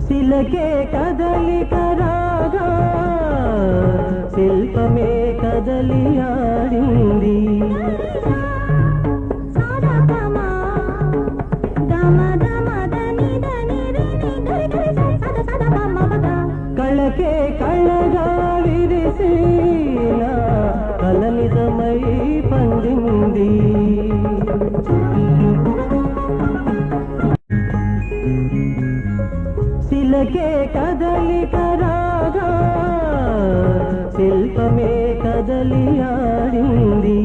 శిలకే కదలిక రాగా శిల్పమే కదలి ఆడింది. కళకే కళ్ళగా విరిసిన కల నిజమై పండింది. శిలకే కదలిక రాగా శిల్పమే కదలి ఆడింది.